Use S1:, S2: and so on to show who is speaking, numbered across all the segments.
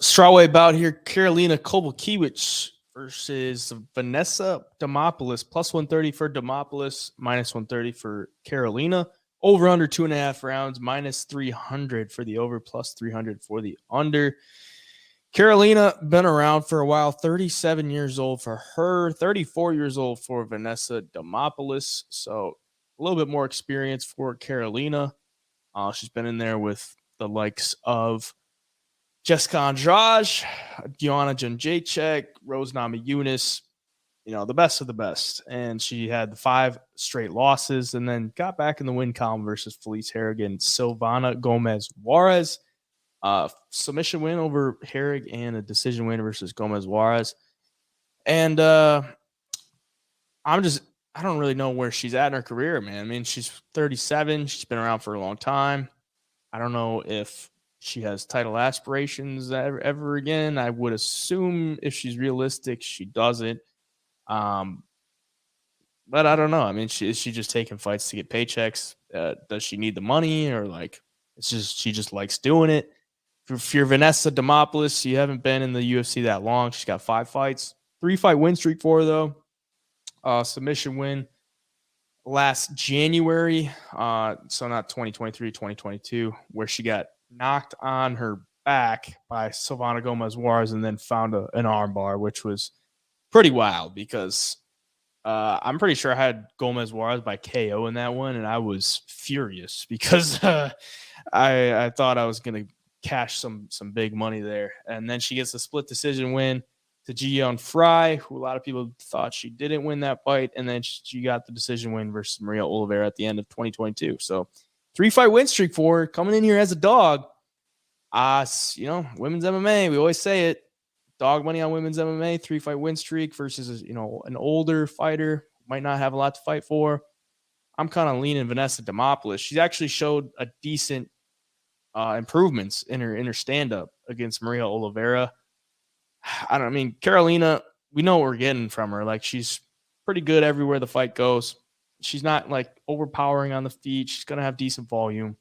S1: Strawweight bout here. Karolina Kowalkiewicz versus Vanessa Demopoulos. Plus 130 for Demopoulos, minus 130 for Karolina. Over under 2.5 rounds, minus 300 for the over, plus 300 for the under. Karolina been around for a while, 37 years old for her, 34 years old for Vanessa Demopoulos. So a little bit more experience for Karolina. She's been in there with the likes of Jessica Andrade, Joanna Jędrzejczyk, Rose Namajunas, the best of the best. And she had the 5 straight losses and then got back in the win column versus Felice Harrigan, Silvana Gomez Juarez. Submission win over Herrig and a decision win versus Gomez Juarez. And I don't really know where she's at in her career, man. I mean, she's 37. She's been around for a long time. I don't know if she has title aspirations ever again. I would assume if she's realistic, she doesn't. But I don't know. I mean, is she just taking fights to get paychecks? Does she need the money, or she just likes doing it? If you're Vanessa Demopoulos, you haven't been in the UFC that long. She's got 5 fights, 3-fight win streak for her though. Submission win last January, so not 2023, 2022, where she got knocked on her back by Silvana Gomez Juarez and then found an armbar, which was pretty wild because I'm pretty sure I had Gomez Juarez by KO in that one, and I was furious because I thought I was going to cash some big money there. And then she gets a split decision win to Ji-Yeon Fry, who a lot of people thought she didn't win that fight, and then she got the decision win versus Maria Oliveira at the end of 2022. So 3-fight win streak for her, coming in here as a dog. Women's MMA, we always say it. Dog money on women's MMA, 3-fight win streak versus, an older fighter, might not have a lot to fight for. I'm kind of leaning Vanessa Demopoulos. She's actually showed a decent improvements in her stand-up against Maria Oliveira. Karolina, we know what we're getting from her. She's pretty good everywhere the fight goes. She's not overpowering on the feet. She's going to have decent volume.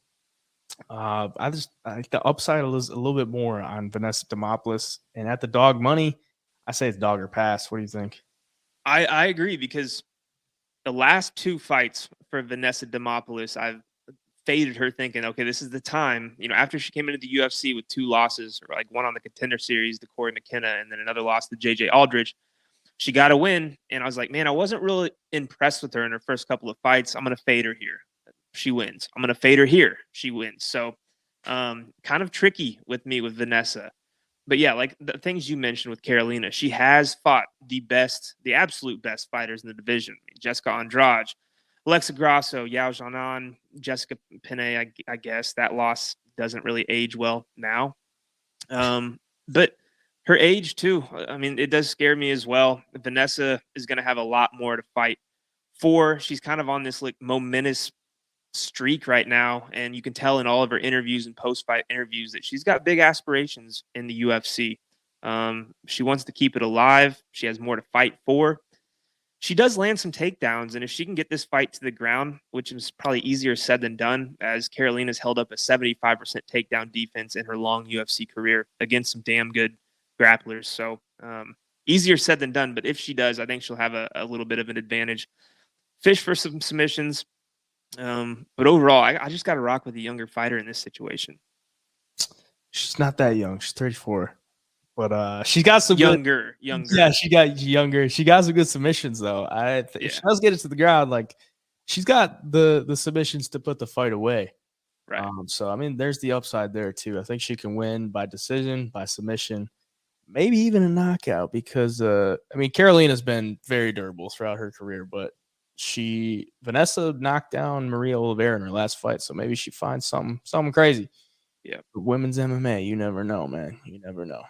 S1: I think the upside is a little bit more on Vanessa Demopoulos, and at the dog money, I say it's dog or pass. What do you think?
S2: I agree, because the last 2 fights for Vanessa Demopoulos, I've faded her thinking, okay, this is the time. After she came into the UFC with 2 losses, or one on the Contender Series to Corey McKenna, and then another loss to JJ Aldridge, she got a win, and I was like, man, I wasn't really impressed with her in her first couple of fights. I'm going to fade her here. She wins. I'm going to fade her here. She wins. So kind of tricky with me with Vanessa. But yeah, the things you mentioned with Karolina, she has fought the absolute best fighters in the division. Jessica Andrade, Alexa Grasso, Yao Jianan, Jessica Penne, I guess. That loss doesn't really age well now. But her age, too, it does scare me as well. Vanessa is going to have a lot more to fight for. She's kind of on this momentous streak right now, and you can tell in all of her interviews and post-fight interviews that she's got big aspirations in the UFC. She wants to keep it alive. She has more to fight for. She does land some takedowns, and if she can get this fight to the ground, which is probably easier said than done, as Karolina's held up a 75% takedown defense in her long UFC career against some damn good grapplers. So easier said than done, but if she does, I think she'll have a little bit of an advantage. Fish for some submissions. But overall, I just got to rock with a younger fighter in this situation.
S1: She's not that young. She's 34. But she's got some
S2: younger.
S1: Yeah, she got younger. She got some good submissions though. If she does get it to the ground, she's got the submissions to put the fight away.
S2: Right.
S1: So there's the upside there too. I think she can win by decision, by submission, maybe even a knockout, because Karolina's been very durable throughout her career, but Vanessa knocked down Maria Oliveira in her last fight, so maybe she finds something crazy.
S2: Yeah.
S1: But women's MMA, you never know, man. You never know.